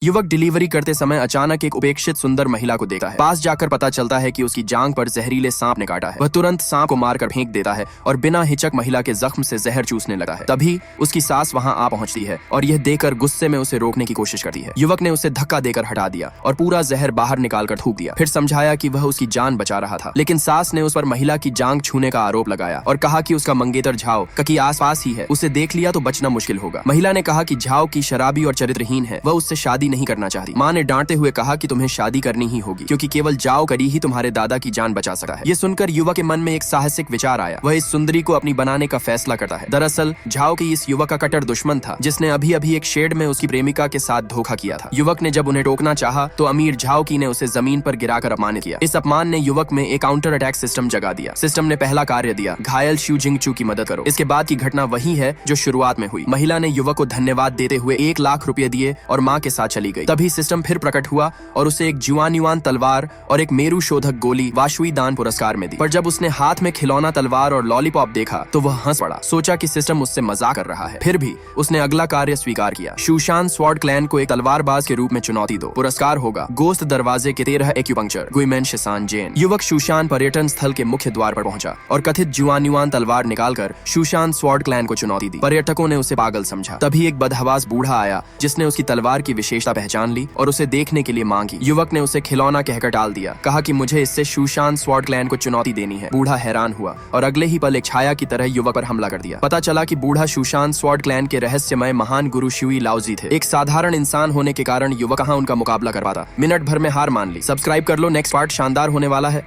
युवक डिलीवरी करते समय अचानक एक उपेक्षित सुंदर महिला को देखता है। पास जाकर पता चलता है कि उसकी जांघ पर जहरीले सांप ने काटा है। वह तुरंत सांप को मारकर फेंक देता है और बिना हिचक महिला के जख्म से जहर चूसने लगा है। तभी उसकी सास वहां आ पहुंचती है और यह देखकर गुस्से में उसे रोकने की कोशिश करती है। युवक ने उसे धक्का देकर हटा दिया और पूरा जहर बाहर निकालकर थूक दिया। फिर समझाया कि वह उसकी जान बचा रहा था, लेकिन सास ने उस पर महिला की जांघ छूने का आरोप लगाया और कहा कि उसका मंगेतर झाव कहीं आसपास ही है, उसे देख लिया तो बचना मुश्किल होगा। महिला ने कहा कि झाव की शराबी और चरित्रहीन है, वह उससे शादी नहीं करना चाहती। माँ ने डांटते हुए कहा कि तुम्हें शादी करनी ही होगी क्योंकि केवल जाओ करी ही तुम्हारे दादा की जान बचा सकता है। ये सुनकर युवक के मन में एक साहसिक विचार आया। वह इस सुंदरी को अपनी बनाने का फैसला करता है। दरअसल झाओ के इस युवक का कट्टर दुश्मन था जिसने अभी अभी एक शेड में उसकी प्रेमिका के साथ धोखा किया था। युवक ने जब उन्हें टोकना चाहा तो अमीर झाओ की ने उसे जमीन पर गिराकर अपमानित किया। इस अपमान ने युवक में एक काउंटर अटैक सिस्टम जगा दिया। सिस्टम ने पहला कार्य दिया, घायल शिव जिंगचू की मदद करो। इसके बाद की घटना वही है जो शुरुआत में हुई। महिला ने युवक को धन्यवाद देते हुए 1 लाख रुपए दिए और माँ के साथ चली गई। तभी सिस्टम फिर प्रकट हुआ और उसे एक जुआन तलवार और एक मेरू शोधक गोली वाशुई दान पुरस्कार में दी। पर जब उसने हाथ में खिलौना तलवार और लॉलीपॉप देखा तो वह हंस पड़ा। सोचा कि सिस्टम उससे मजाक कर रहा है। फिर भी उसने अगला कार्य स्वीकार किया। शूशान स्वॉर्ड क्लैन को एक तलवारबाज के रूप में चुनौती दो। पुरस्कार होगा गोश्त दरवाजे के 13 एक्यूपंक्चर। गुइमेन शिसान जेन। युवक शूशान पर्यटन स्थल के मुख्य द्वार पर पहुंचा और कथित जुआन तलवार निकालकर शूशान स्वॉर्ड क्लैन को चुनौती दी। पर्यटकों ने उसे पागल समझा। तभी एक बदहवास बूढ़ा आया जिसने उसकी तलवार की विशेषता पहचान ली और उसे देखने के लिए मांगी। युवक ने उसे खिलौना कहकर टाल दिया। कहा कि मुझे इससे शूशान स्वॉर्ड क्लैन को चुनौती देनी है। बूढ़ा हैरान हुआ और अगले ही पल एक छाया की तरह युवक पर हमला कर दिया। पता चला कि बूढ़ा शूशान स्वॉर्ड क्लैन के रहस्यमय महान गुरु शिवी लाओजी थे। एक साधारण इंसान होने के कारण युवक कहां उनका मुकाबला कर पाता। मिनट भर में हार मान ली। सब्सक्राइब कर लो, नेक्स्ट पार्ट शानदार होने वाला है।